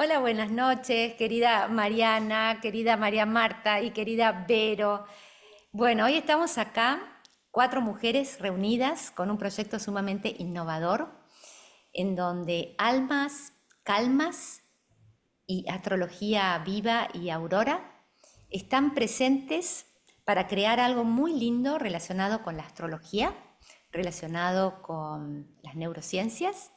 Hola, buenas noches, querida Mariana, querida María Marta y querida Vero. Bueno, hoy estamos acá, cuatro mujeres reunidas con un proyecto sumamente innovador, en donde almas, calmas y astrología viva y aurora están presentes para crear algo muy lindo relacionado con la astrología, relacionado con las neurociencias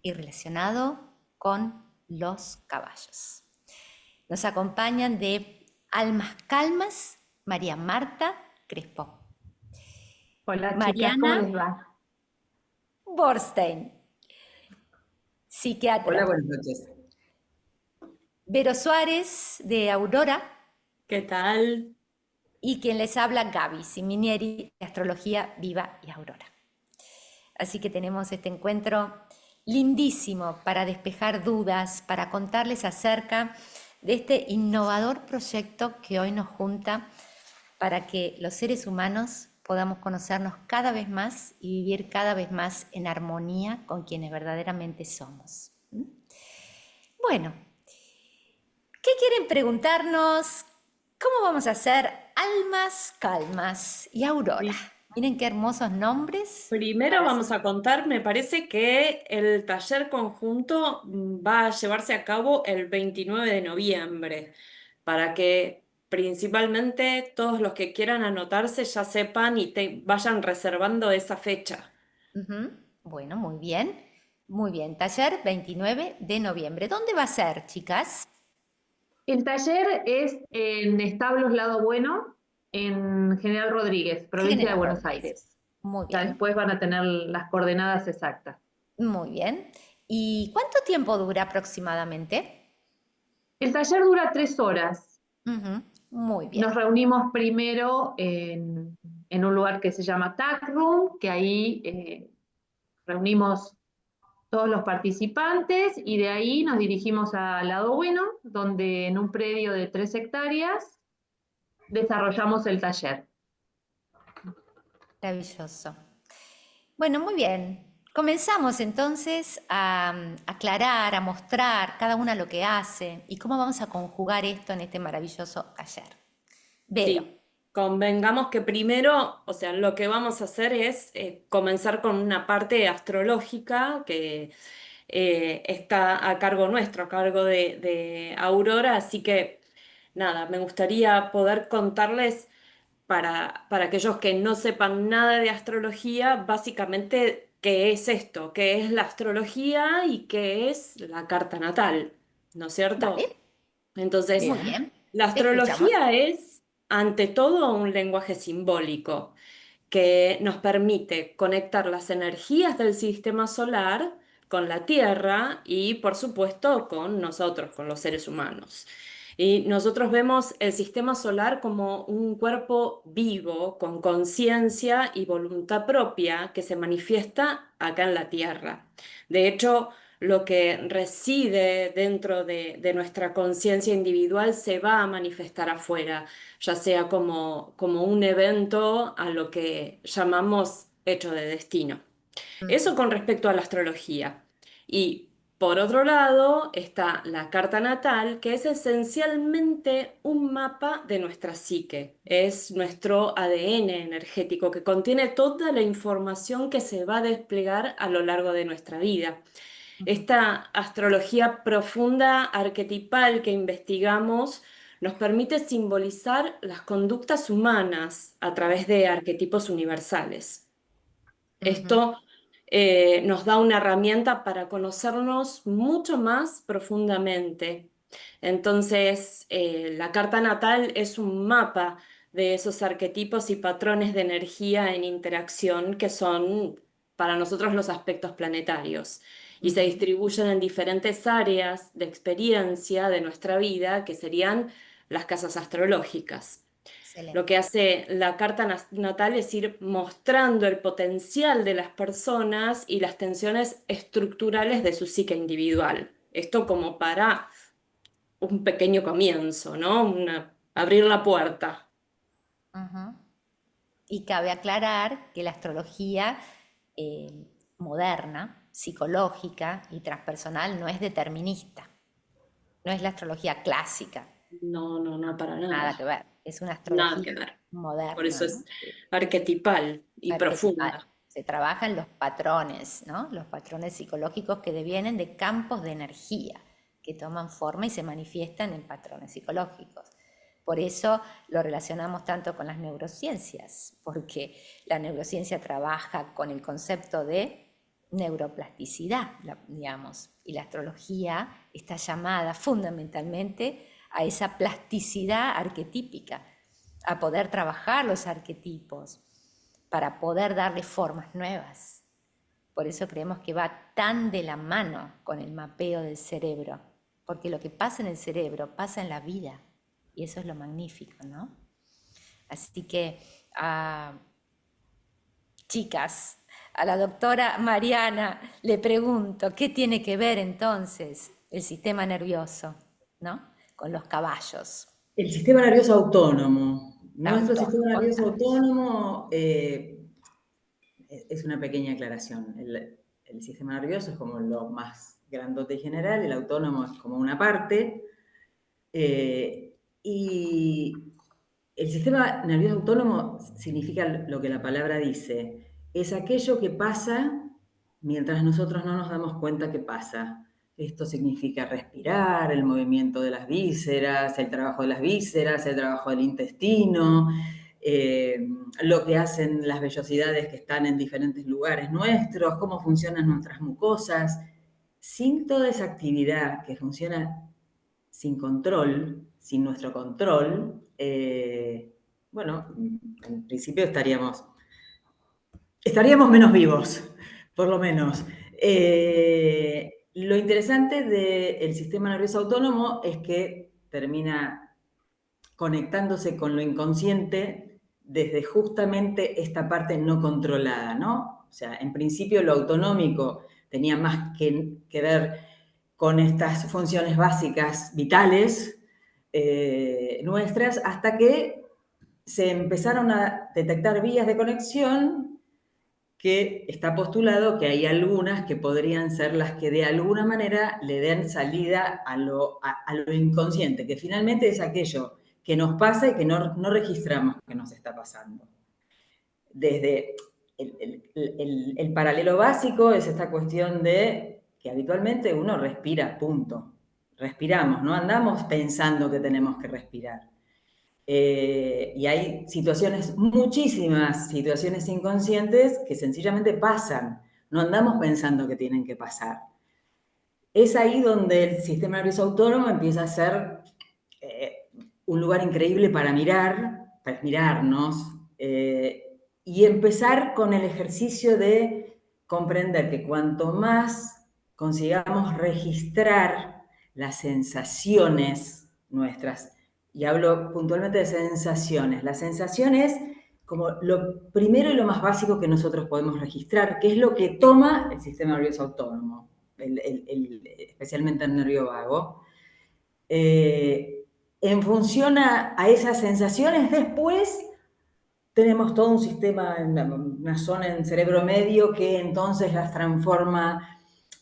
y relacionado con los caballos. Nos acompañan de Almas Calmas, María Marta Crespo, Hola chicas, ¿cómo Mariana les va? Borstein, psiquiatra, Hola, buenas noches. Vero Suárez de Aurora ¿Qué tal? y quien les habla Gaby Siminieri de Astrología Viva y Aurora. Así que tenemos este encuentro lindísimo para despejar dudas, para contarles acerca de este innovador proyecto que hoy nos junta para que los seres humanos podamos conocernos cada vez más y vivir cada vez más en armonía con quienes verdaderamente somos. Bueno, ¿qué quieren preguntarnos? ¿Cómo vamos a hacer Almas Calmas y Aurora? Pri- Miren qué hermosos nombres. Primero vamos a contar, me parece que el taller conjunto va a llevarse a cabo el 29 de noviembre, para que principalmente todos los que quieran anotarse ya sepan y te vayan reservando esa fecha. Ujú. Bueno, muy bien. Muy bien. Taller 29 de noviembre. ¿Dónde va a ser, chicas? El taller es en Establos Lado Bueno, en General Rodríguez, provincia de General Buenos Rodríguez. Aires. Muy Ya bien. después van a tener las coordenadas exactas. Muy bien. ¿Y cuánto tiempo dura aproximadamente? El taller dura 3 horas. Ujú. Muy Nos bien. reunimos primero en un lugar que se llama Tag Room, que ahí reunimos todos los participantes y de ahí nos dirigimos al Lado Bueno, donde en un predio de 3 hectáreas desarrollamos el taller. Maravilloso. Bueno, muy bien. Comenzamos entonces a aclarar, a mostrar cada una lo que hace y cómo vamos a conjugar esto en este maravilloso taller. Vero. Sí, convengamos que primero, o sea, lo que vamos a hacer es comenzar con una parte astrológica que está a cargo nuestro, a cargo de Aurora, así que nada, me gustaría poder contarles para aquellos que no sepan nada de astrología, básicamente qué es esto, qué es la astrología y qué es la carta natal, ¿no es cierto? Vale, Entonces, muy bien. la Te escuchamos. astrología es, ante todo, un lenguaje simbólico que nos permite conectar las energías del sistema solar con la Tierra y, por supuesto, con nosotros, con los seres humanos. Y nosotros vemos el sistema solar como un cuerpo vivo, con conciencia y voluntad propia que se manifiesta acá en la Tierra. De hecho, lo que reside dentro de nuestra conciencia individual se va a manifestar afuera, ya sea como un evento a lo que llamamos hecho de destino. Eso con respecto a la astrología. Y por otro lado está la carta natal, que es esencialmente un mapa de nuestra psique. Es nuestro ADN energético que contiene toda la información que se va a desplegar a lo largo de nuestra vida. Ujú. Esta astrología profunda, arquetipal que investigamos, nos permite simbolizar las conductas humanas a través de arquetipos universales. Ujú. Esto nos da una herramienta para conocernos mucho más profundamente. Entonces, la carta natal es un mapa de esos arquetipos y patrones de energía en interacción que son para nosotros los aspectos planetarios y se Ujú. distribuyen en diferentes áreas de experiencia de nuestra vida, que serían las casas astrológicas. Lo que Excelente. hace la carta natal es ir mostrando el potencial de las personas y las tensiones estructurales de su psique individual. Esto como para un pequeño comienzo, ¿no? Abrir la puerta. Ujú. Y cabe aclarar que la astrología moderna, psicológica y transpersonal no es determinista. no es la astrología clásica, No, no, no, para nada que nada. ver, es una Nada astrología que ver. Por moderna, eso ¿no? es arquetipal y Arquetipal. profunda. Se trabajan los patrones, ¿no? Los patrones psicológicos que devienen de campos de energía, que toman forma y se manifiestan en patrones psicológicos. Por eso lo relacionamos tanto con las neurociencias, porque la neurociencia trabaja con el concepto de neuroplasticidad, digamos, y la astrología está llamada fundamentalmente a esa plasticidad arquetípica, a poder trabajar los arquetipos para poder darle formas nuevas. Por eso creemos que va tan de la mano con el mapeo del cerebro, porque lo que pasa en el cerebro pasa en la vida, y eso es lo magnífico, ¿no? Así que, chicas, a la doctora Mariana le pregunto, ¿qué tiene que ver entonces el sistema nervioso, ¿no? Con los caballos. El sistema nervioso autónomo. Nuestro Autónomo, sistema nervioso contá. autónomo es una pequeña aclaración. El sistema nervioso es como lo más grandote y general, el autónomo es como una parte. Y el sistema nervioso autónomo significa lo que la palabra dice. Es aquello que pasa mientras nosotros no nos damos cuenta que pasa. Esto significa respirar, el movimiento de las vísceras, el trabajo de las vísceras, el trabajo del intestino, lo que hacen las vellosidades que están en diferentes lugares nuestros, cómo funcionan nuestras mucosas. Sin toda esa actividad que funciona sin control, sin nuestro control, bueno, en principio estaríamos menos vivos, por lo menos. Lo interesante del sistema nervioso autónomo es que termina conectándose con lo inconsciente desde justamente esta parte no controlada, ¿no? O sea, en principio lo autonómico tenía más que ver con estas funciones básicas vitales nuestras, hasta que se empezaron a detectar vías de conexión que está postulado que hay algunas que podrían ser las que de alguna manera le den salida a lo inconsciente, que finalmente es aquello que nos pasa y que no registramos que nos está pasando. Desde el paralelo básico es esta cuestión de que habitualmente uno respira, punto. Respiramos, no andamos pensando que tenemos que respirar. Y hay situaciones, muchísimas situaciones inconscientes que sencillamente pasan, no andamos pensando que tienen que pasar. Es ahí donde el sistema nervioso autónomo empieza a ser un lugar increíble para mirarnos, y empezar con el ejercicio de comprender que cuanto más consigamos registrar las sensaciones nuestras, y hablo puntualmente de sensaciones. La sensación es como lo primero y lo más básico que nosotros podemos registrar, que es lo que toma el sistema nervioso autónomo, especialmente el nervio vago. En función a esas sensaciones, después tenemos todo un sistema, una zona en el cerebro medio que entonces las transforma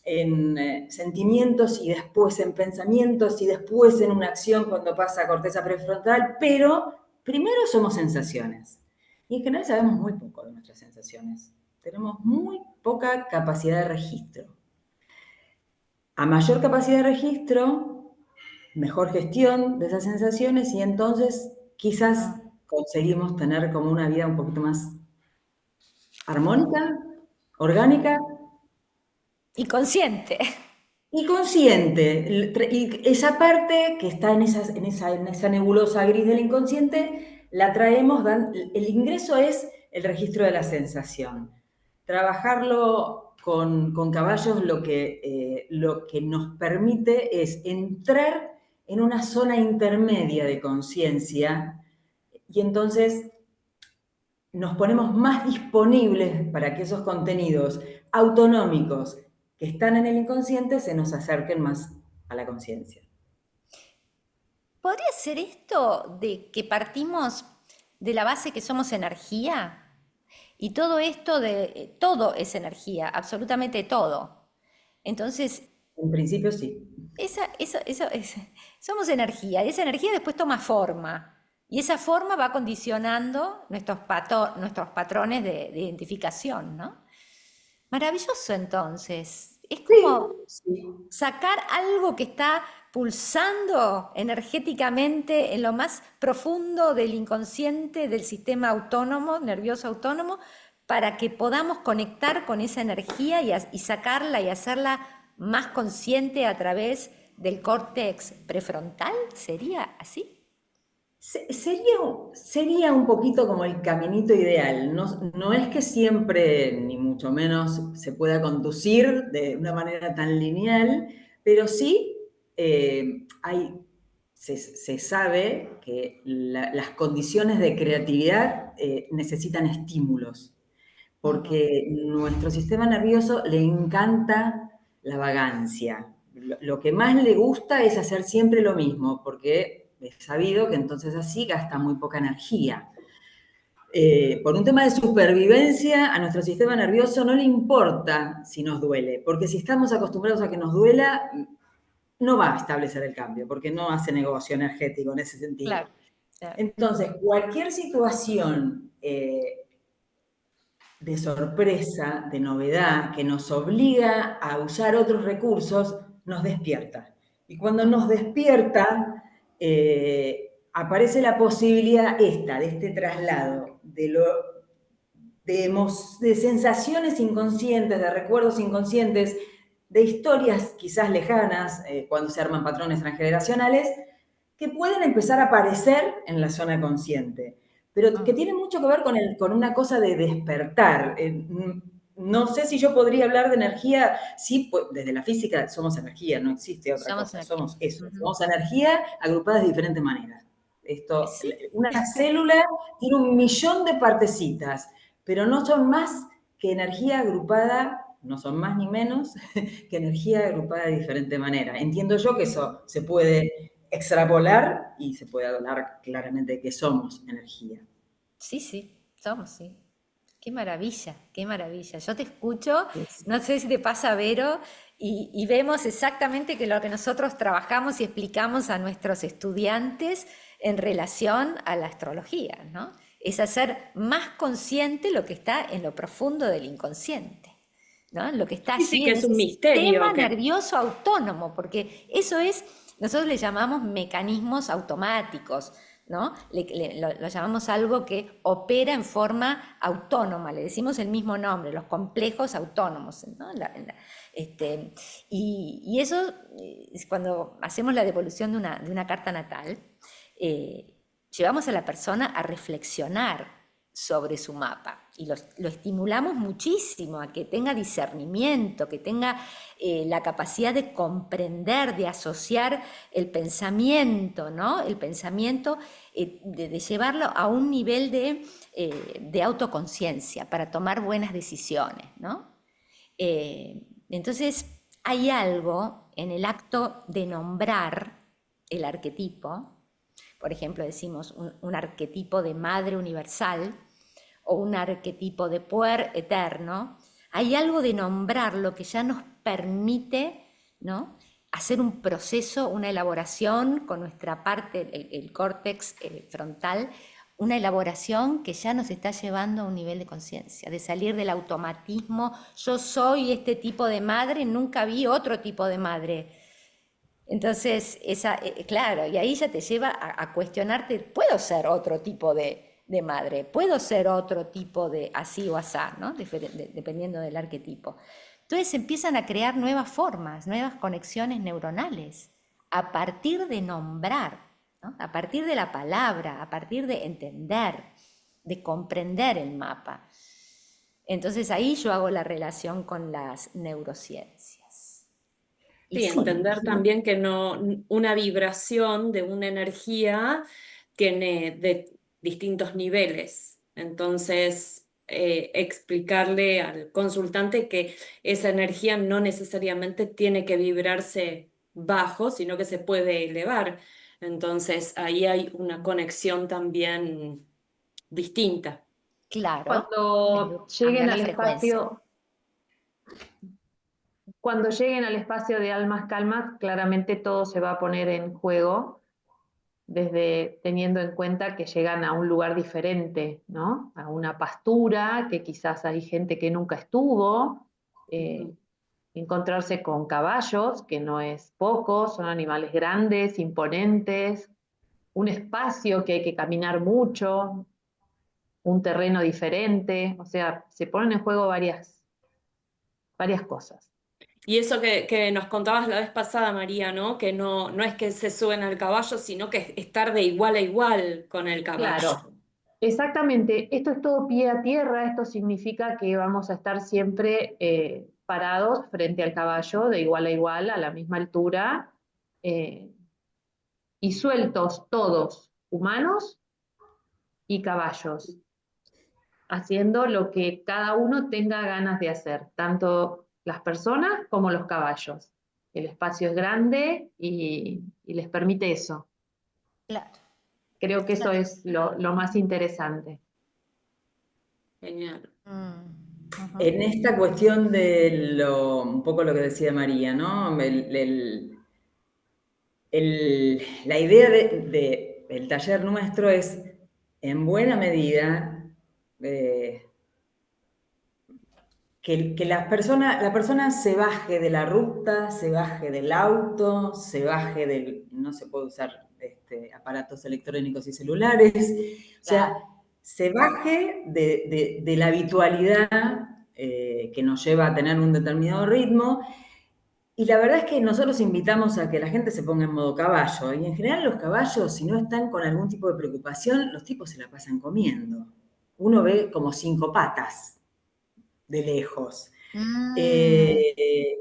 en sentimientos y después en pensamientos y después en una acción cuando pasa a corteza prefrontal, pero primero somos sensaciones. Y en general sabemos muy poco de nuestras sensaciones. Tenemos muy poca capacidad de registro. A mayor capacidad de registro, mejor gestión de esas sensaciones y entonces quizás conseguimos tener como una vida un poquito más armónica, orgánica Y consciente. y consciente. Y esa parte que está en esa nebulosa gris del inconsciente, la traemos, el ingreso es el registro de la sensación. Trabajarlo con caballos lo que nos permite es entrar en una zona intermedia de conciencia y entonces nos ponemos más disponibles para que esos contenidos autonómicos que están en el inconsciente se nos acerquen más a la conciencia. ¿Podría ser esto de que partimos de la base que somos energía? Y todo esto todo es energía, absolutamente todo. Entonces, En principio sí. Somos energía, y esa energía después toma forma. Y esa forma va condicionando nuestros patrones de identificación, ¿no? Maravilloso entonces. Es como Sí, sacar algo que está pulsando energéticamente en lo más profundo del inconsciente del sistema autónomo, nervioso autónomo, para que podamos conectar con esa energía y sacarla y hacerla más consciente a través del córtex prefrontal. ¿Sería así? sería un poquito como el caminito ideal. No es que siempre, ni mucho menos, se pueda conducir de una manera tan lineal, pero sí se sabe que las condiciones de creatividad necesitan estímulos, Ujú. porque nuestro sistema nervioso le encanta la vagancia. Lo que más le gusta es hacer siempre lo mismo, porque es sabido que entonces así gasta muy poca energía. Por un tema de supervivencia, a nuestro sistema nervioso no le importa si nos duele, porque si estamos acostumbrados a que nos duela, no va a establecer el cambio, porque no hace negocio energético en ese sentido. Claro, claro. Entonces, cualquier situación de sorpresa, de novedad, que nos obliga a usar otros recursos, nos despierta. Y cuando nos despierta, aparece la posibilidad de este traslado, de sensaciones inconscientes, de recuerdos inconscientes, de historias quizás lejanas, cuando se arman patrones transgeneracionales, que pueden empezar a aparecer en la zona consciente, pero que tiene mucho que ver con una cosa de despertar. No sé si yo podría hablar de energía, sí, pues, desde la física somos energía, no existe otra Somos cosa, energía. somos eso, Ujú. somos energía agrupada de diferentes maneras. Sí, Una célula tiene 1 millón de partecitas, pero no son más que energía agrupada, no son más ni menos que energía agrupada de diferente manera. Entiendo yo que eso se puede extrapolar y se puede hablar claramente de que somos energía. sí, sí, somos, sí. Qué maravilla, qué maravilla. Yo te escucho, Es- no sé si te pasa, Vero, y vemos exactamente que lo que nosotros trabajamos y explicamos a nuestros estudiantes en relación a la astrología, ¿no? Es hacer más consciente lo que está en lo profundo del inconsciente, ¿no? Lo que está Sí, sí, allí que en es ese un misterio, sistema que nervioso autónomo, porque eso es, nosotros le llamamos mecanismos automáticos, ¿no? Lo llamamos algo que opera en forma autónoma, le decimos el mismo nombre, los complejos autónomos, ¿no? Y eso, cuando hacemos la devolución de una carta natal, eh, llevamos a la persona a reflexionar sobre su mapa y lo estimulamos muchísimo a que tenga discernimiento, que tenga la capacidad de comprender, de asociar el pensamiento, ¿no? El pensamiento, de llevarlo a un nivel de autoconciencia para tomar buenas decisiones, ¿no? Entonces, hay algo en el acto de nombrar el arquetipo. Por ejemplo, decimos un arquetipo de madre universal o un arquetipo de puer eterno. Hay algo de nombrarlo que ya nos permite, ¿no?, hacer un proceso, una elaboración con nuestra parte, el córtex frontal, una elaboración que ya nos está llevando a un nivel de conciencia, de salir del automatismo. Yo soy este tipo de madre, nunca vi otro tipo de madre. Entonces, claro, y ahí ya te lleva a cuestionarte, ¿puedo ser otro tipo de madre? ¿Puedo ser otro tipo de así o asá, ¿no? Dependiendo del arquetipo. Entonces empiezan a crear nuevas formas, nuevas conexiones neuronales, a partir de nombrar, ¿no? A partir de la palabra, a partir de entender, de comprender el mapa. Entonces ahí yo hago la relación con las neurociencias. Y sí, sí, entender también que no, una vibración de una energía tiene de distintos niveles. Entonces, explicarle al consultante que esa energía no necesariamente tiene que vibrarse bajo, sino que se puede elevar. Entonces, ahí hay una conexión también distinta. claro, Cuando lleguen cambiar la al frecuencia. espacio, cuando lleguen al espacio de almas calmas, claramente todo se va a poner en juego, desde teniendo en cuenta que llegan a un lugar diferente, ¿no? A una pastura, que quizás hay gente que nunca estuvo, encontrarse con caballos, que no es poco, son animales grandes, imponentes, un espacio que hay que caminar mucho, un terreno diferente, o sea, se ponen en juego varias cosas. Y eso que nos contabas la vez pasada, María, ¿no? Que no es que se suben al caballo, sino que es estar de igual a igual con el caballo. Claro, exactamente. Esto es todo pie a tierra, esto significa que vamos a estar siempre parados frente al caballo, de igual a igual, a la misma altura, eh, y sueltos todos, humanos y caballos, haciendo lo que cada uno tenga ganas de hacer, tanto las personas como los caballos. El espacio es grande y les permite eso. Claro. Creo que eso es lo más interesante. Genial. Ujú. En esta cuestión de un poco lo que decía María, ¿no? La idea del taller nuestro es, en buena medida, que la persona se baje de la ruta, se baje del auto, se baje no se puede usar aparatos electrónicos y celulares, o sea, Claro. se baje de la habitualidad que nos lleva a tener un determinado ritmo. Y la verdad es que nosotros invitamos a que la gente se ponga en modo caballo. Y en general los caballos, si no están con algún tipo de preocupación, los tipos se la pasan comiendo. Uno ve como 5 patas de lejos. Mm, Eh,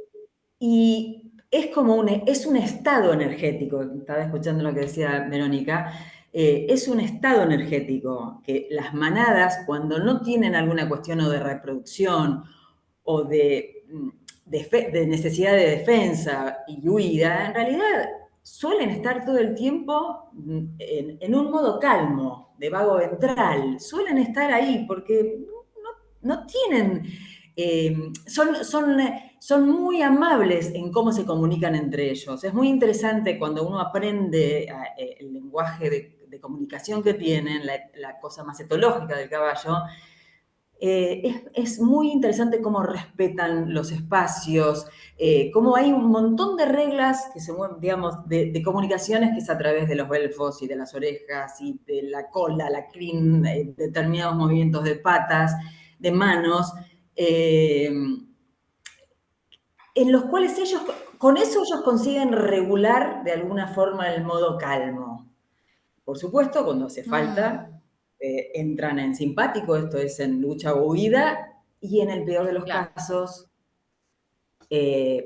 y es como es un estado energético, estaba escuchando lo que decía Verónica, es un estado energético que las manadas, cuando no tienen alguna cuestión o de reproducción o de necesidad de defensa y huida, en realidad suelen estar todo el tiempo en un modo calmo, de vago ventral, suelen estar ahí porque no tienen son muy amables en cómo se comunican entre ellos. Es muy interesante cuando uno aprende el lenguaje de comunicación que tienen, la cosa más etológica del caballo. Es muy interesante cómo respetan los espacios, cómo hay un montón de reglas que se mueven, digamos, de comunicaciones que es a través de los belfos y de las orejas y de la cola, la crin, determinados movimientos de patas, de manos, en los cuales con eso ellos consiguen regular de alguna forma el modo calmo. Por supuesto, cuando hace falta, entran en simpático, esto es en lucha o huida, y en el peor de los claro. casos,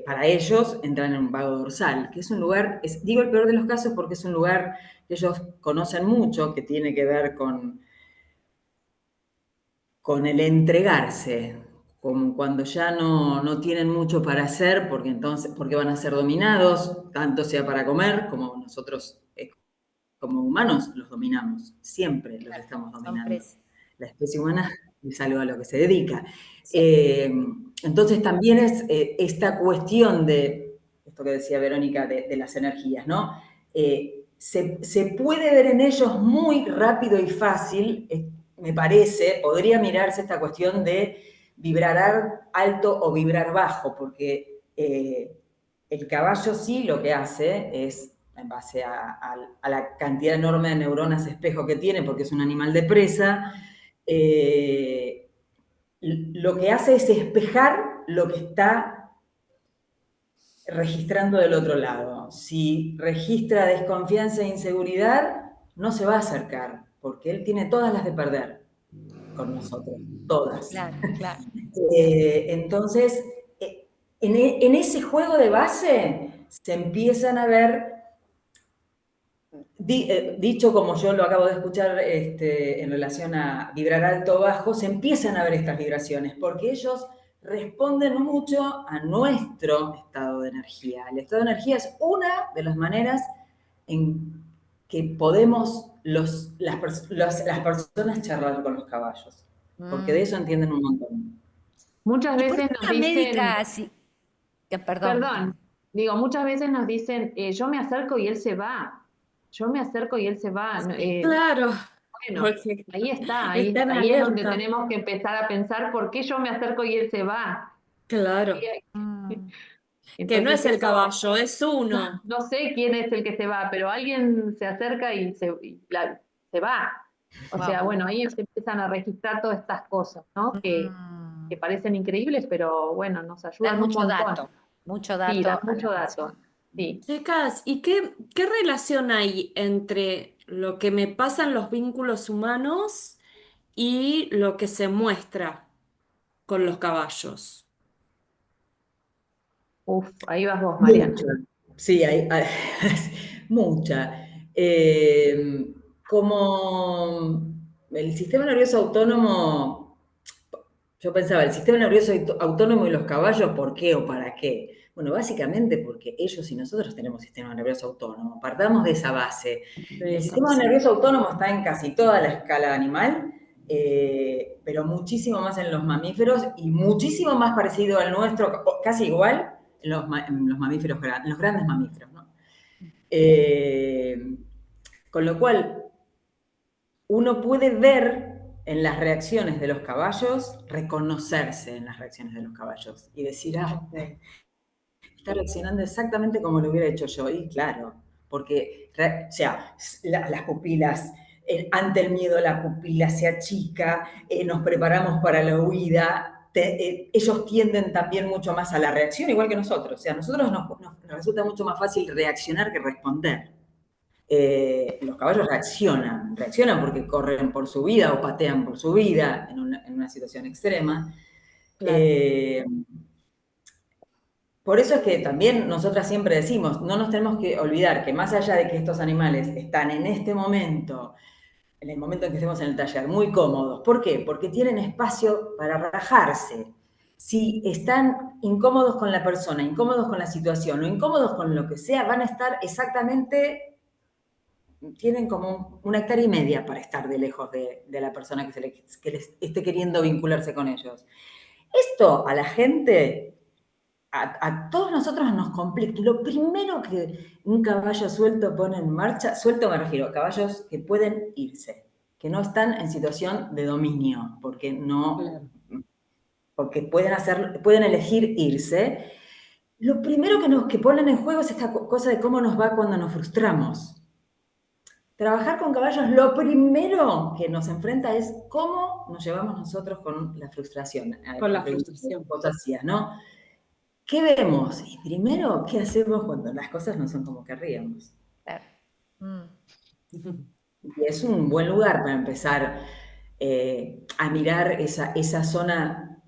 para ellos, entran en un vago dorsal, que es un lugar, digo el peor de los casos porque es un lugar que ellos conocen mucho, que tiene que ver con el entregarse, como cuando ya no tienen mucho para hacer, porque van a ser dominados, tanto sea para comer, como nosotros como humanos los dominamos, siempre los Claro, estamos son dominando. presas. La especie humana es algo a lo que se dedica. Sí. Entonces también es esta cuestión de, esto que decía Verónica, de las energías, ¿no? Se puede ver en ellos muy rápido y fácil, me parece, podría mirarse esta cuestión de vibrar alto o vibrar bajo, porque el caballo sí lo que hace es, en base a la cantidad enorme de neuronas espejo que tiene, porque es un animal de presa, lo que hace es espejar lo que está registrando del otro lado. Si registra desconfianza e inseguridad, no se va a acercar, porque él tiene todas las de perder con nosotros, todas. Claro, claro. Entonces, en ese juego de base se empiezan a ver, dicho como yo lo acabo de escuchar en relación a vibrar alto o bajo, se empiezan a ver estas vibraciones, porque ellos responden mucho a nuestro estado de energía. El estado de energía es una de las maneras en que podemos las personas charlar con los caballos, porque de eso entienden un montón. Muchas ¿Y por veces qué nos una dicen, médica así? Perdón. Perdón, digo, muchas veces nos dicen, yo me acerco y él se va. Yo me acerco y él se va. No, Claro, bueno, porque ahí está, está en ahí es donde alerta. tenemos que empezar a pensar por qué yo me acerco y él se va. Claro, Mm, que no Entonces es el eso, caballo, es uno. no sé quién es el que se va, pero alguien se acerca se va. O sea, wow. bueno, ahí se empiezan a registrar todas estas cosas, ¿no? Que Mm. parecen increíbles, pero bueno, nos Dan ayudan un montón. mucho Sí, dan dato a la mucho dato. persona. Sí. Chicas, ¿y qué relación hay entre lo que me pasa en los vínculos humanos y lo que se muestra con los caballos? Uf, ahí vas vos, Mariana. Mucha, sí, hay mucha. Eh, como el sistema nervioso autónomo, yo pensaba, el sistema nervioso autónomo y los caballos, ¿por qué o para qué? Bueno, básicamente porque ellos y nosotros tenemos sistema nervioso autónomo. Partamos de esa base. El Eso, sistema sí. nervioso autónomo está en casi toda la escala animal, pero muchísimo más en los mamíferos y muchísimo más parecido al nuestro, casi igual en los mamíferos, en los grandes mamíferos, ¿no? Con lo cual, uno puede ver en las reacciones de los caballos, reconocerse en las reacciones de los caballos y decir, ah, está reaccionando exactamente como lo hubiera hecho yo. Y claro, porque, o sea, las pupilas, ante el miedo la pupila se achica, nos preparamos para la huida. Ellos tienden también mucho más a la reacción, igual que nosotros. O sea, a nosotros nos resulta mucho más fácil reaccionar que responder. Los caballos reaccionan porque corren por su vida o patean por su vida en una situación extrema. Claro. Eh, por eso es que también nosotras siempre decimos, no nos tenemos que olvidar que más allá de que estos animales están en este momento, en el momento en que estemos en el taller, muy cómodos. ¿Por qué? Porque tienen espacio para rajarse. Si están incómodos con la persona, incómodos con la situación o incómodos con lo que sea, van a estar exactamente, tienen como una hectárea y media para estar de lejos de la persona que les esté queriendo vincularse con ellos. Esto a la gente, a todos nosotros nos complica. Lo primero que un caballo suelto pone en marcha, suelto me refiero a caballos que pueden irse, que no están en situación de dominio, Claro. porque pueden elegir irse. Lo primero que ponen en juego es esta cosa de cómo nos va cuando nos frustramos. Trabajar con caballos, lo primero que nos enfrenta es cómo nos llevamos nosotros con la frustración. Con La la pregunta que frustración. vos hacías, ¿no? ¿Qué vemos? Y primero, ¿qué hacemos cuando las cosas no son como querríamos? Claro. Mm, Y es un buen lugar para empezar a mirar esa zona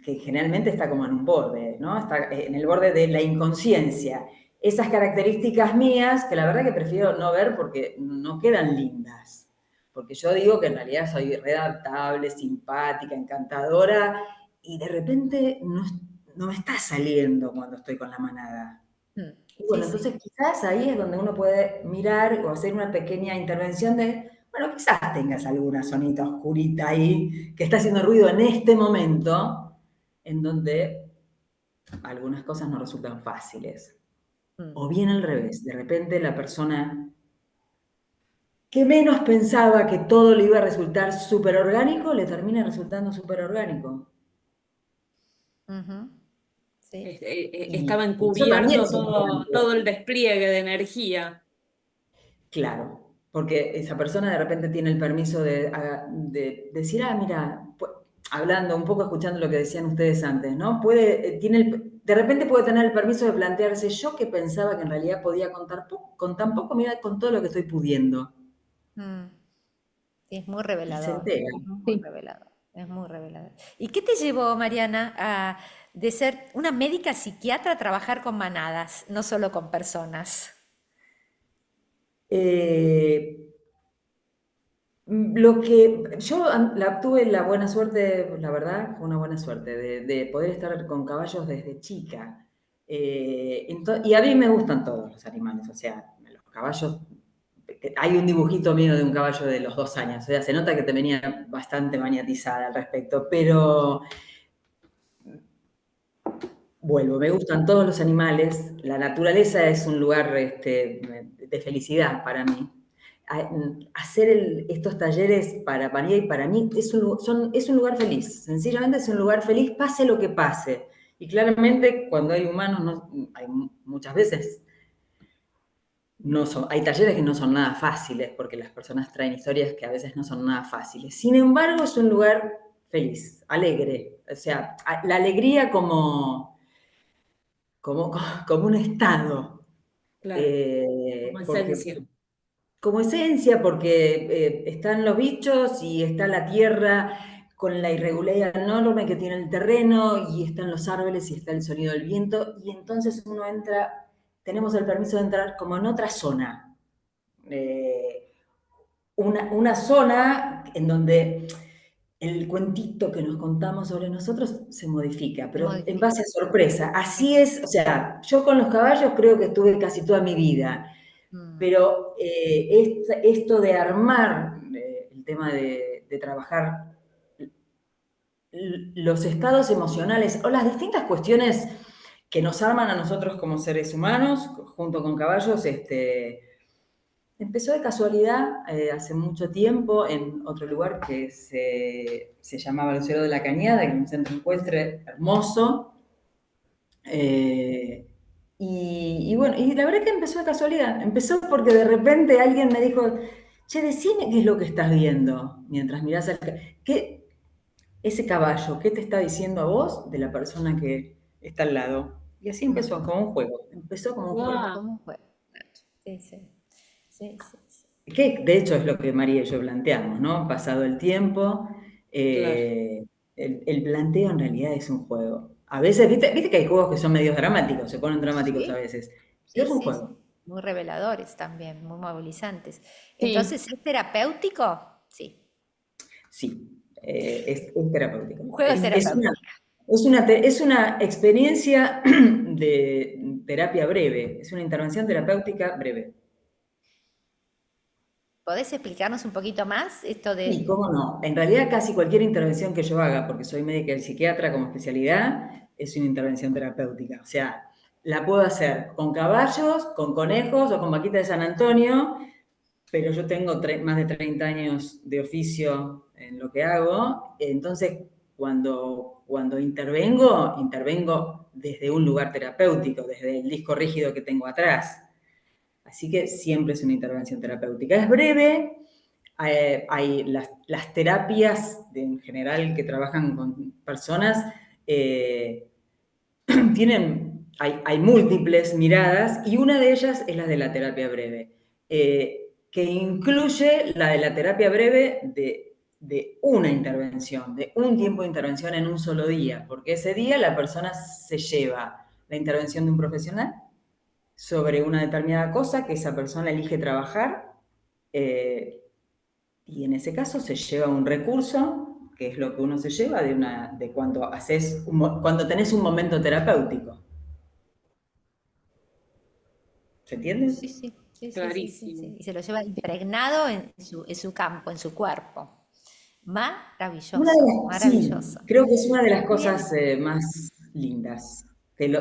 que generalmente está como en un borde, ¿no? Está en el borde de la inconsciencia. Esas características mías que la verdad que prefiero no ver porque no quedan lindas. Porque yo digo que en realidad soy redactable, simpática, encantadora, y de repente no me está saliendo cuando estoy con la manada. mm. Y Sí, bueno, sí. entonces quizás ahí es donde uno puede mirar o hacer una pequeña intervención de, bueno, quizás tengas alguna zonita oscurita ahí que está haciendo ruido en este momento, en donde algunas cosas no resultan fáciles. Mm, O bien al revés, de repente la persona que menos pensaba que todo le iba a resultar súper orgánico, le termina resultando súper orgánico. ujú. Sí. Y Estaba eso también encubierto es todo, importante. todo el despliegue de energía. Claro, porque esa persona de repente tiene el permiso de decir, ah, mira, hablando un poco, escuchando lo que decían ustedes antes, ¿no? De repente puede tener el permiso de plantearse, yo que pensaba que en realidad podía contar con tan poco, mira, con todo lo que estoy pudiendo. Mm. Sí, es muy Y se revelador, entera. muy Sí. revelador, es muy revelador. ¿Y qué te llevó, Mariana, de ser una médica psiquiatra a trabajar con manadas, no solo con personas? Eh, Lo que yo tuve la buena suerte, la verdad, fue una buena suerte de poder estar con caballos desde chica. Y a mí me gustan todos los animales, o sea, los caballos, hay un dibujito mío de un caballo de los 2 años, o sea, se nota que te venía bastante maniatizada al respecto, pero vuelvo, me gustan todos los animales, la naturaleza es un lugar de felicidad para mí. Hacer estos talleres para María y para mí es un lugar feliz, sencillamente es un lugar feliz, pase lo que pase. Y claramente cuando hay humanos, hay muchas veces, hay talleres que no son nada fáciles, porque las personas traen historias que a veces no son nada fáciles. Sin embargo, es un lugar feliz, alegre, o sea, la alegría como un estado, Claro, como porque esencia. como esencia, porque están los bichos y está la tierra con la irregularidad enorme que tiene el terreno y están los árboles y está el sonido del viento y entonces uno entra, tenemos el permiso de entrar como en otra zona, eh, una zona en donde el cuentito que nos contamos sobre nosotros se modifica, Se pero en base modifica. a sorpresa. Así es, o sea, yo con los caballos creo que estuve casi toda mi vida, Mm, pero esto de armar el tema de trabajar los estados emocionales o las distintas cuestiones que nos arman a nosotros como seres humanos, junto con caballos, empezó de casualidad hace mucho tiempo en otro lugar que se llamaba Lucero de la Cañada, que es un centro ecuestre hermoso. Eh, y bueno, y la verdad que empezó de casualidad. Empezó porque de repente alguien me dijo, che, decime qué es lo que estás viendo mientras mirás ese caballo, ¿qué te está diciendo a vos de la persona que está al lado? Y así empezó, mm. como un juego. Empezó como un juego. Wow, Como un juego. Claro. Sí, sí. Sí, sí, sí. Que de hecho es lo que María y yo planteamos, ¿no? Pasado el tiempo, claro. el planteo en realidad es un juego. A veces, viste que hay juegos que son medios dramáticos, se ponen dramáticos a Sí, veces, pero sí, es un sí, juego. sí. Muy reveladores también, muy movilizantes. Sí, Entonces, ¿es terapéutico? Sí. Sí, es terapéutico. Un juego terapéutico. Es una experiencia de terapia breve, es una intervención terapéutica breve. ¿Podés explicarnos un poquito más esto Y de... cómo no, en realidad casi cualquier intervención que yo haga, porque soy médica y psiquiatra como especialidad, es una intervención terapéutica. O sea, la puedo hacer con caballos, con conejos o con vaquitas de San Antonio, pero yo tengo más de 30 años de oficio en lo que hago, entonces cuando intervengo desde un lugar terapéutico, desde el disco rígido que tengo atrás. Así que siempre es una intervención terapéutica. Es breve, hay las terapias en general que trabajan con personas, eh, hay múltiples miradas y una de ellas es la de la terapia breve, que incluye la de la terapia breve de una intervención, de un tiempo de intervención en un solo día, porque ese día la persona se lleva la intervención de un profesional sobre una determinada cosa que esa persona elige trabajar, eh, y en ese caso se lleva un recurso, que es lo que uno se lleva de cuando tenés un momento terapéutico. ¿Se entiende? Sí, sí, sí, sí, sí, sí, Clarísimo. sí. Y se lo lleva impregnado en su campo, en su cuerpo. Maravilloso, Sí, maravilloso. creo que es una de las Bien, cosas más lindas.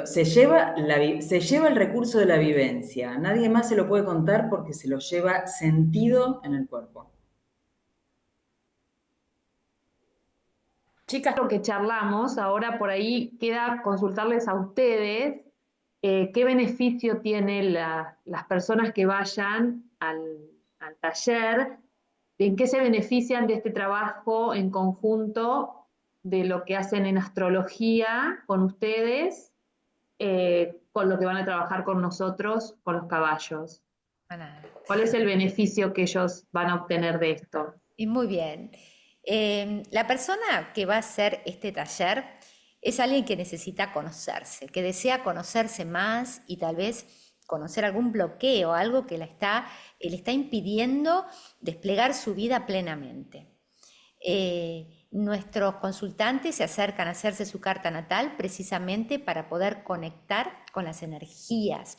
Se lleva el recurso de la vivencia. Nadie más se lo puede contar porque se lo lleva sentido en el cuerpo. Chicas, lo que charlamos, ahora por ahí queda consultarles a ustedes qué beneficio tienen las personas que vayan al taller, en qué se benefician de este trabajo en conjunto, de lo que hacen en astrología con ustedes, con lo que van a trabajar con nosotros, con los caballos. Ana. ¿Cuál es el beneficio que ellos van a obtener de esto? Y muy bien. La persona que va a hacer este taller es alguien que necesita conocerse, que desea conocerse más y tal vez conocer algún bloqueo, algo que le está impidiendo desplegar su vida plenamente. Nuestros consultantes se acercan a hacerse su carta natal precisamente para poder conectar con las energías.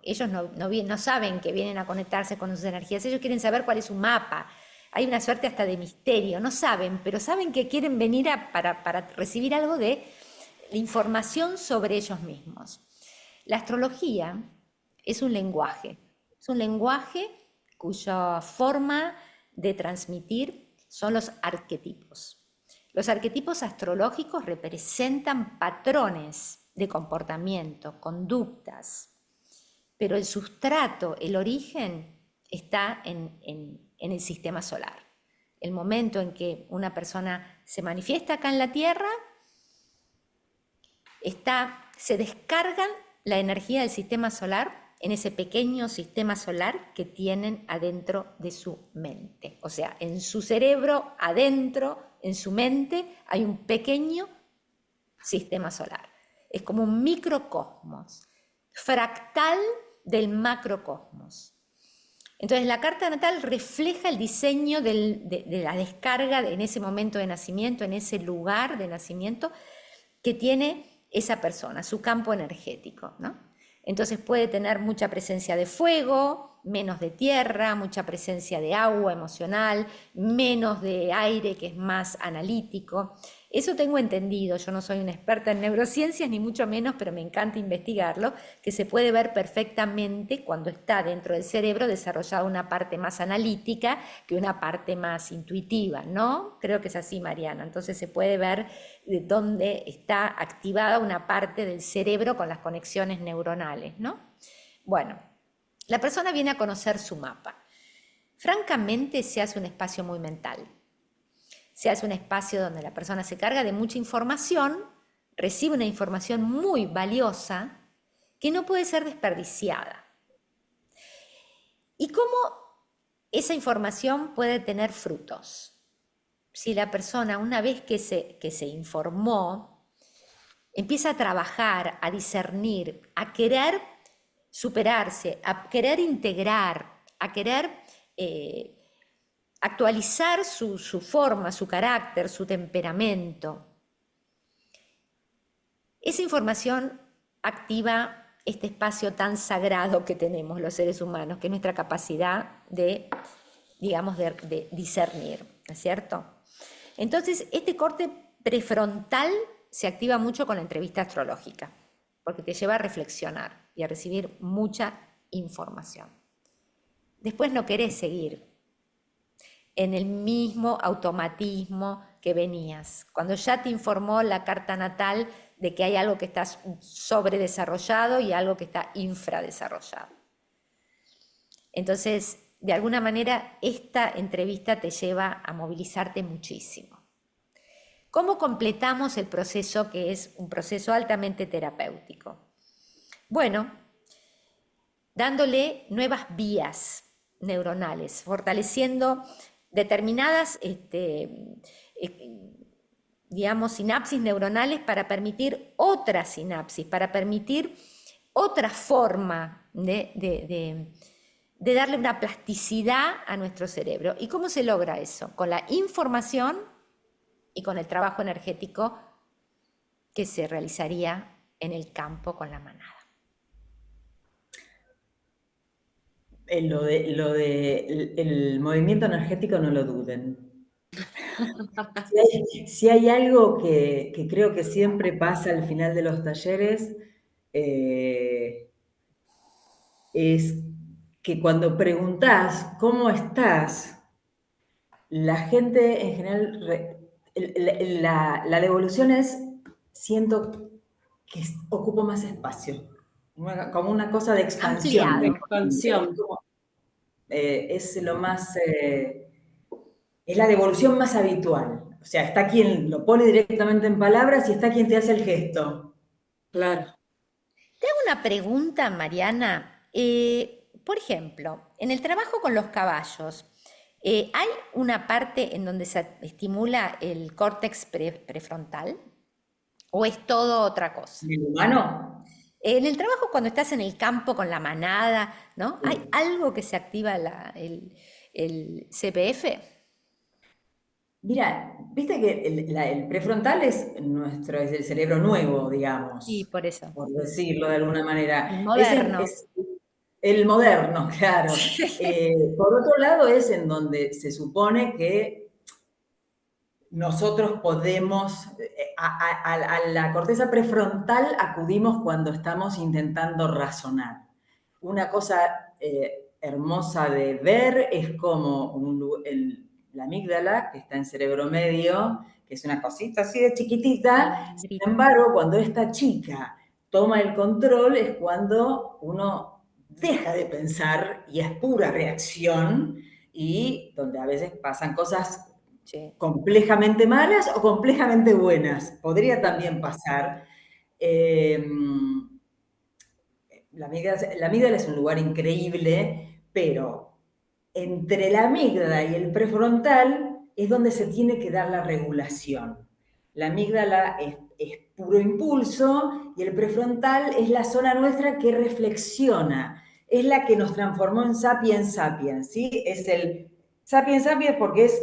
Ellos no saben que vienen a conectarse con sus energías, ellos quieren saber cuál es su mapa. Hay una suerte hasta de misterio, no saben, pero saben que quieren venir para recibir algo de la información sobre ellos mismos. La astrología es un lenguaje cuya forma de transmitir son los arquetipos. Los arquetipos astrológicos representan patrones de comportamiento, conductas, pero el sustrato, el origen, está en el sistema solar. El momento en que una persona se manifiesta acá en la Tierra, se descarga la energía del sistema solar en ese pequeño sistema solar que tienen adentro de su mente. O sea, en su cerebro, adentro, en su mente, hay un pequeño sistema solar. Es como un microcosmos, fractal del macrocosmos. Entonces la carta natal refleja el diseño de la descarga en ese momento de nacimiento, en ese lugar de nacimiento que tiene esa persona, su campo energético, ¿no? Entonces puede tener mucha presencia de fuego, menos de tierra, mucha presencia de agua emocional, menos de aire, que es más analítico. Eso tengo entendido, yo no soy una experta en neurociencias, ni mucho menos, pero me encanta investigarlo, que se puede ver perfectamente cuando está dentro del cerebro desarrollada una parte más analítica que una parte más intuitiva, ¿no? Creo que es así, Mariana. Entonces se puede ver de dónde está activada una parte del cerebro con las conexiones neuronales, ¿no? Bueno, la persona viene a conocer su mapa. Francamente, se hace un espacio muy mental. Se hace un espacio donde la persona se carga de mucha información, recibe una información muy valiosa que no puede ser desperdiciada. ¿Y cómo esa información puede tener frutos? Si la persona, una vez que se informó, empieza a trabajar, a discernir, a querer superarse, a querer integrar, a querer actualizar su forma, su carácter, su temperamento. Esa información activa este espacio tan sagrado que tenemos los seres humanos, que es nuestra capacidad de, digamos, de discernir, ¿no es cierto? Entonces, este corte prefrontal se activa mucho con la entrevista astrológica, porque te lleva a reflexionar y a recibir mucha información. Después no querés seguir en el mismo automatismo que venías. Cuando ya te informó la carta natal de que hay algo que está sobredesarrollado y algo que está infradesarrollado. Entonces, de alguna manera, esta entrevista te lleva a movilizarte muchísimo. ¿Cómo completamos el proceso, que es un proceso altamente terapéutico? Bueno, dándole nuevas vías neuronales, fortaleciendo determinadas, digamos, sinapsis neuronales para permitir otra sinapsis, para permitir otra forma de darle una plasticidad a nuestro cerebro. ¿Y cómo se logra eso? Con la información y con el trabajo energético que se realizaría en el campo con la manada. El movimiento energético no lo duden. Si hay algo que creo que siempre pasa al final de los talleres, es que cuando preguntás cómo estás, la gente en general, la devolución es, siento que ocupo más espacio, como una cosa de expansión. Ampliado. Expansión. Es lo más, es la devolución más habitual. O sea, está quien lo pone directamente en palabras y está quien te hace el gesto. Claro. Te hago una pregunta, Mariana. Por ejemplo, en el trabajo con los caballos, ¿hay una parte en donde se estimula el córtex prefrontal? ¿O es todo otra cosa? ¿En el humano? En el trabajo, cuando estás en el campo con la manada, ¿no? ¿Hay algo que se activa el CPF? Mira, viste que el prefrontal es el cerebro nuevo, digamos, Sí, por eso. por decirlo de alguna manera. El moderno. Es el moderno, claro. Por otro lado, es en donde se supone que nosotros podemos, a la corteza prefrontal acudimos cuando estamos intentando razonar. Una cosa hermosa de ver es como la amígdala, que está en cerebro medio, que es una cosita así de chiquitita. Sin embargo, cuando esta chica toma el control es cuando uno deja de pensar y es pura reacción, y donde a veces pasan cosas complejamente malas o complejamente buenas. Podría también pasar. La amígdala es un lugar increíble, pero entre la amígdala y el prefrontal es donde se tiene que dar la regulación. La amígdala es puro impulso y el prefrontal es la zona nuestra que reflexiona, es la que nos transformó en sapiens sapiens, ¿sí? Es el sapiens sapiens porque es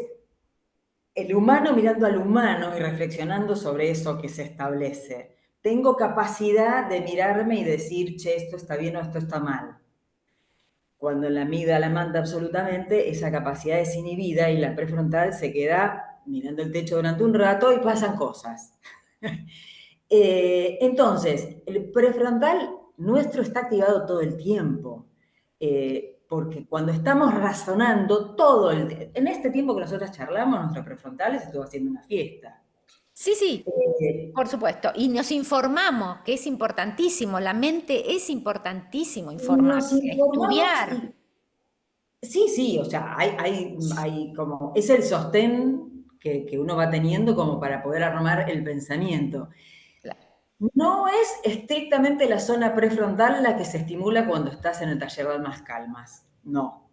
el humano mirando al humano y reflexionando sobre eso que se establece. Tengo capacidad de mirarme y decir, che, esto está bien o esto está mal. Cuando la amígdala manda absolutamente, esa capacidad es inhibida y la prefrontal se queda mirando el techo durante un rato y pasan cosas. Entonces, el prefrontal nuestro está activado todo el tiempo. Porque cuando estamos razonando en este tiempo que nosotros charlamos, nuestro prefrontal se estuvo haciendo una fiesta. Sí, sí, por supuesto. Y nos informamos, que es importantísimo. La mente es importantísimo informarse, estudiar. Sí, o sea, hay como, es el sostén que uno va teniendo como para poder armar el pensamiento. Claro. No es estrictamente la zona prefrontal la que se estimula cuando estás en el taller de almas calmas, no.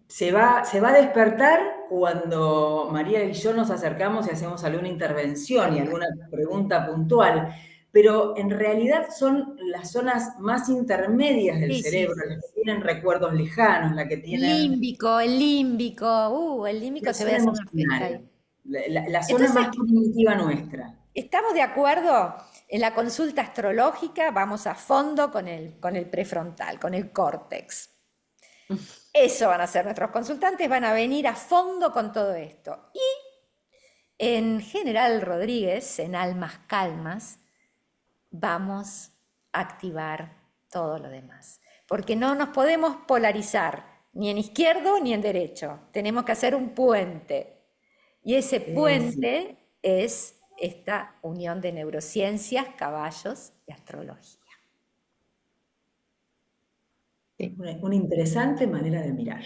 Se va a despertar cuando María y yo nos acercamos y hacemos alguna intervención y alguna pregunta puntual, pero en realidad son las zonas más intermedias del cerebro, las que tienen recuerdos lejanos, la que tienen... Límbico, el límbico. El límbico se ve hacer una fiesta ahí. La zona Entonces, más primitiva nuestra. ¿estamos de acuerdo? En la consulta astrológica vamos a fondo con el prefrontal, con el córtex. Eso van a ser nuestros consultantes, van a venir a fondo con todo esto. Y en General Rodríguez, en Almas Calmas, vamos a activar todo lo demás. Porque no nos podemos polarizar, ni en izquierdo ni en derecho. Tenemos que hacer un puente. Y ese puente es esta unión de neurociencias, caballos y astrología. Una interesante manera de mirar.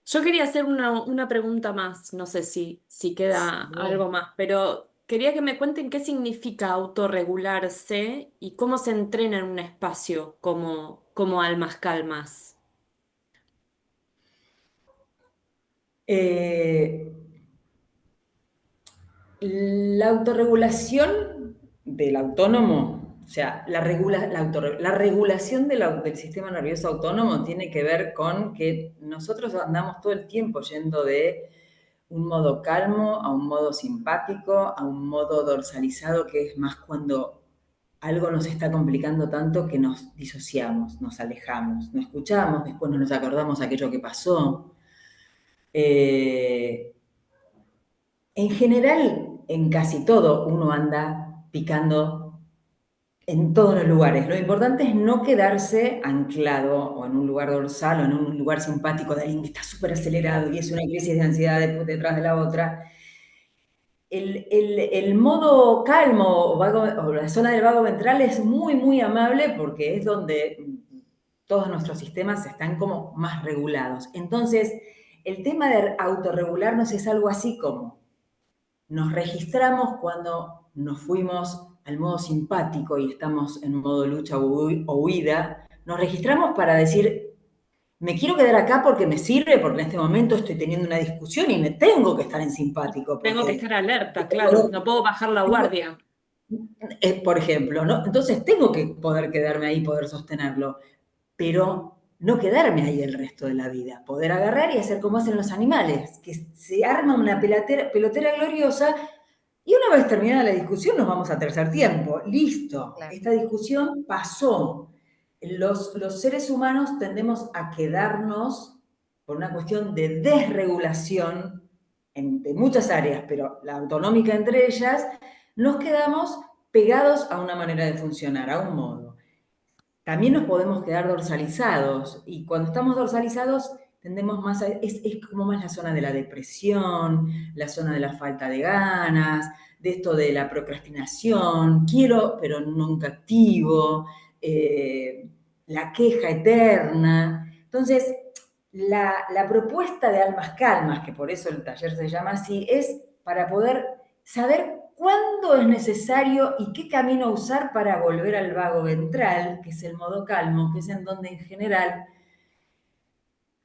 Yo quería hacer una pregunta más, no sé si queda algo más, pero quería que me cuenten qué significa autorregularse y cómo se entrena en un espacio como Almas Calmas. La autorregulación del autónomo, o sea, la regulación del sistema nervioso autónomo tiene que ver con que nosotros andamos todo el tiempo yendo de un modo calmo a un modo simpático, a un modo dorsalizado, que es más cuando algo nos está complicando tanto que nos disociamos, nos alejamos, no escuchamos, después no nos acordamos aquello que pasó. En general, en casi todo uno anda picando en todos los lugares. Lo importante es no quedarse anclado o en un lugar dorsal o en un lugar simpático de alguien que está súper acelerado y es una crisis de ansiedad detrás de la otra. El modo calmo o la zona del vago ventral es muy, muy amable porque es donde todos nuestros sistemas están como más regulados. Entonces, el tema de autorregularnos es algo así como nos registramos cuando nos fuimos al modo simpático y estamos en modo lucha o huida. Nos registramos para decir, me quiero quedar acá porque me sirve, porque en este momento estoy teniendo una discusión y me tengo que estar en simpático. Tengo que estar alerta, claro, no puedo bajar la guardia. Por ejemplo, ¿no? Entonces tengo que poder quedarme ahí, poder sostenerlo, pero no quedarme ahí el resto de la vida, poder agarrar y hacer como hacen los animales, que se arma una pelotera gloriosa y una vez terminada la discusión nos vamos a tercer tiempo. Listo, claro. Esta discusión pasó. Los seres humanos tendemos a quedarnos por una cuestión de desregulación de muchas áreas, pero la autonómica entre ellas, nos quedamos pegados a una manera de funcionar, a un modo. También nos podemos quedar dorsalizados, y cuando estamos dorsalizados tendemos más es como más la zona de la depresión, la zona de la falta de ganas, de esto de la procrastinación, quiero pero nunca activo, la queja eterna. Entonces, la propuesta de Almas Calmas, que por eso el taller se llama así, es para poder saber cuándo es necesario y qué camino usar para volver al vago ventral, que es el modo calmo, que es en donde en general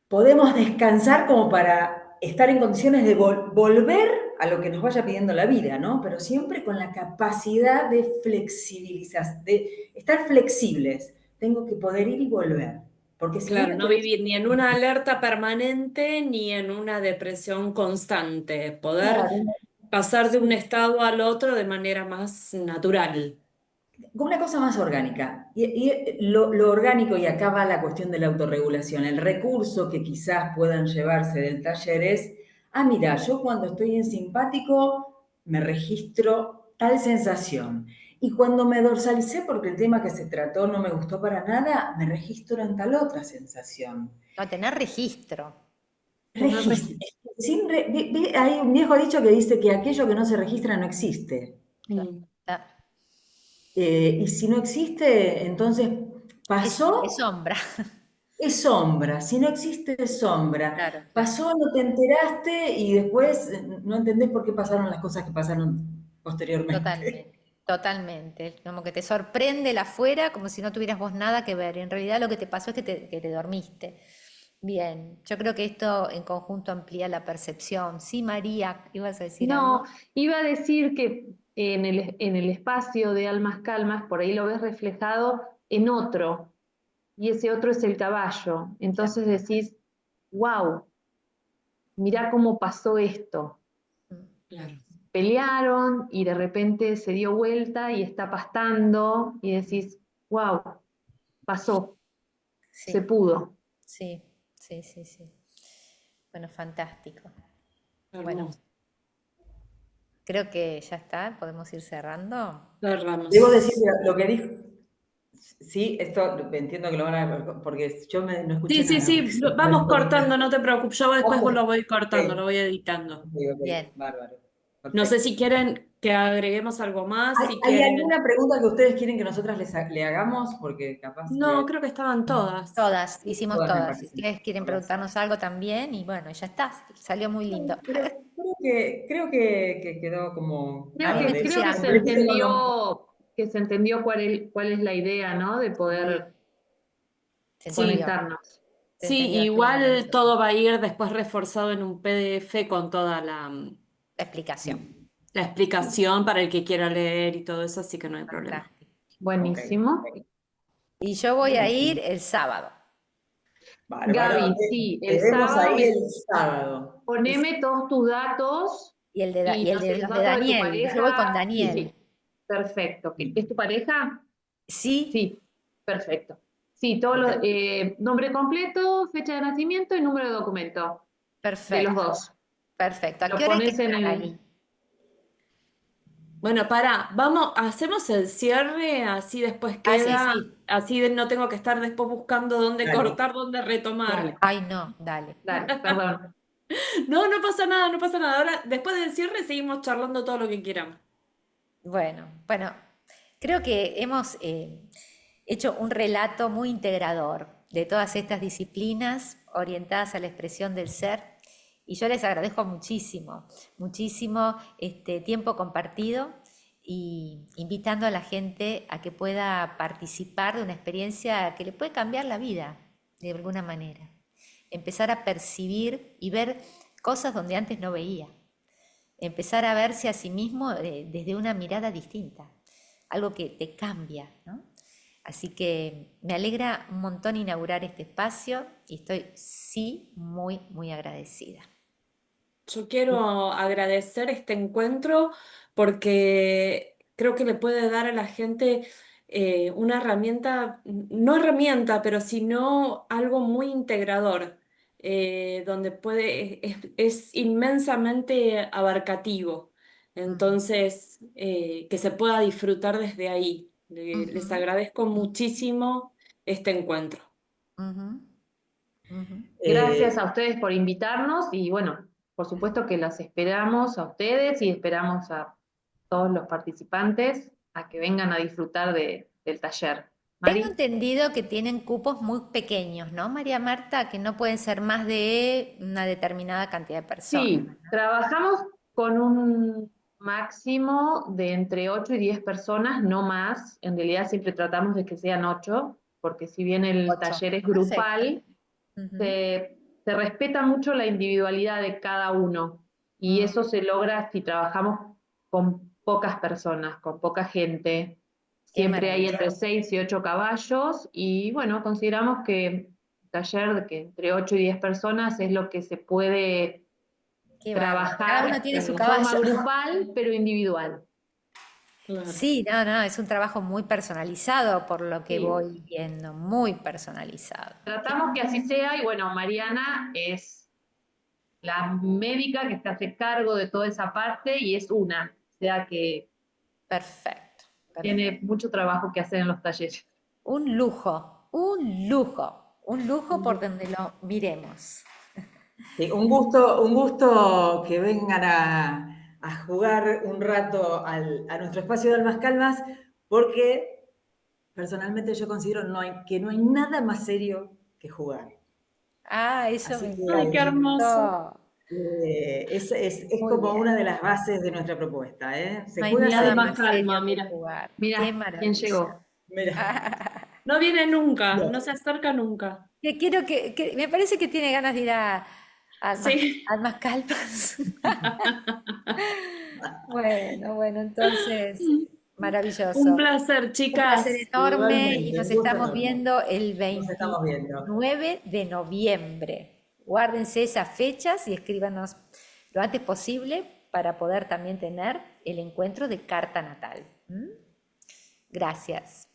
podemos descansar como para estar en condiciones de volver a lo que nos vaya pidiendo la vida, ¿no? Pero siempre con la capacidad de flexibilizar, de estar flexibles. Tengo que poder ir y volver, porque si no Claro, me no quedo... vivir ni en una alerta permanente ni en una depresión constante, poder Claro, pasar de un sí, estado al otro de manera más natural. como una cosa más orgánica. Y lo orgánico, y acá va la cuestión de la autorregulación, el recurso que quizás puedan llevarse del taller es, mira, yo cuando estoy en simpático me registro tal sensación. Y cuando me dorsalicé porque el tema que se trató no me gustó para nada, me registro en tal otra sensación. No, tener registro. Tener Registro. Hay un viejo dicho que dice que aquello que no se registra no existe. Mm. Ah, Y si no existe, entonces es pasó, sombra. es sombra. Si no existe, es sombra. Claro, claro. Pasó, no te enteraste y después no entendés por qué pasaron las cosas que pasaron posteriormente. Totalmente, totalmente. Como que te sorprende el afuera como si no tuvieras vos nada que ver. Y en realidad lo que te pasó es que te dormiste. Bien, yo creo que esto en conjunto amplía la percepción. Sí, María, ¿ibas a decir No, algo? iba a decir que en el espacio de Almas Calmas, por ahí lo ves reflejado en otro, y ese otro es el caballo. Claro. Entonces decís, wow, mirá cómo pasó esto. Mm, Claro. Pelearon y de repente se dio vuelta y está pastando y decís, wow, pasó, se sí, pudo. sí, sí, sí, sí. Bueno, fantástico. Bueno, Hermoso. creo que ya está, podemos ir cerrando. Debo decir Cerramos. que lo que dijo, sí, esto entiendo que lo van a, porque yo no escuché Sí, sí, nada, porque sí, se me vamos desconectó. cortando, no te preocupes, yo después Ok, lo voy cortando, ok, lo voy editando. ok, Bien. bárbaro, No sé perfecto. si quieren que agreguemos algo más, si ¿Hay quieren... alguna pregunta que ustedes quieren que nosotras le hagamos? Porque capaz No, que creo que estaban todas. Todas, hicimos todas me todas. Si parecen. ustedes quieren Todas. preguntarnos algo también, y bueno, ya está, salió muy lindo. Pero creo que quedó como A mí me Creo que se entusiasma. completito con entendió cuál es la idea, ¿no? De Sí, poder se entendió, Sí, conectarnos. se sí, entendió, estuvo igual maravilloso. todo va a ir después reforzado en un PDF con toda La explicación. la explicación para el que quiera leer y todo eso, así que no hay problema. Fantástico. Ok, Buenísimo. ok. Y yo voy a ir Buenísimo. el sábado. Bárbaro. Gaby, sí, Te el vemos sábado ahí el sábado. Es- poneme todos tus datos y y el no sé, de los los de datos de tu Daniel. Yo voy con pareja. Daniel. Sí, perfecto. ¿Es tu pareja? Sí, Sí, perfecto. Sí, todo Ok. nombre completo, fecha de nacimiento y número de documento de los perfecto, dos. perfecto. ¿A Lo qué hora hay que pones en estar ahí? el... Bueno, hacemos el cierre, así después Ah, sí, queda, sí. no tengo que estar después buscando dónde Dale, cortar, dónde retomar. Dale, Ay, no, dale. dale, perdón. No, no pasa nada, no pasa nada. Ahora, después del cierre, seguimos charlando todo lo que quieran. Bueno, creo que hemos hecho un relato muy integrador de todas estas disciplinas orientadas a la expresión del ser. Y yo les agradezco muchísimo, muchísimo este tiempo compartido y invitando a la gente a que pueda participar de una experiencia que le puede cambiar la vida de alguna manera. Empezar a percibir y ver cosas donde antes no veía. Empezar a verse a sí mismo desde una mirada distinta, algo que te cambia, ¿no? Así que me alegra un montón inaugurar este espacio y estoy sí muy, muy agradecida. Yo quiero agradecer este encuentro porque creo que le puede dar a la gente una herramienta, no herramienta, pero sino algo muy integrador. donde es inmensamente abarcativo. Entonces, que se pueda disfrutar desde ahí. Les Ujú, agradezco muchísimo este encuentro. ujú, ujú. Gracias Eh, a ustedes por invitarnos y bueno, por supuesto que las esperamos a ustedes y esperamos a todos los participantes a que vengan a disfrutar del taller. Tengo Mari. entendido que tienen cupos muy pequeños, ¿no, María Marta? Que no pueden ser más de una determinada cantidad de personas. Sí, trabajamos con un máximo de entre 8 y 10 personas, no más. En realidad siempre tratamos de que sean 8, porque si bien el 8. taller es Perfecto. grupal, Ujú. se respeta mucho la individualidad de cada uno. Y Mm, eso se logra si trabajamos con pocas personas, con poca gente. qué Siempre hay maravilla. entre 6 y 8 caballos y bueno, consideramos que un taller de que entre 8 y 10 personas es lo que se puede Qué bárbaro. Cada uno trabajar tiene su en forma caballo. grupal, pero individual. Claro. Sí, no, no, es un trabajo muy personalizado por lo que Sí. voy viendo, muy personalizado. Tratamos que así sea y bueno, Mariana es la médica que se hace cargo de toda esa parte y es una, o sea que Perfecto, tiene perfecto. mucho trabajo que hacer en los talleres. Un lujo, un lujo, un lujo por donde lo miremos. sí, un gusto que vengan a jugar un rato a nuestro espacio de Almas Calmas, porque personalmente yo considero que no hay nada más serio que jugar. Ah, eso Así me Ay, qué hermoso. encantó. que es Muy como bien. una de las bases de nuestra propuesta, ¿eh? No Se hay juega Y nada además más sin... calma, serio que mira. jugar. Qué Mira, ¿quién maravilla. llegó? Mira, No viene nunca, no no. se acerca nunca. Que quiero me parece que tiene ganas de ir Sí. a más calmas. Bueno, bueno, entonces, Un maravilloso. placer, Un placer chicas. enorme y Igualmente, nos un gusto estamos enorme. viendo el Nos estamos viendo. 29 de noviembre. Guárdense esas fechas y escríbanos lo antes posible para poder también tener el encuentro de carta natal. ¿Mm? Gracias.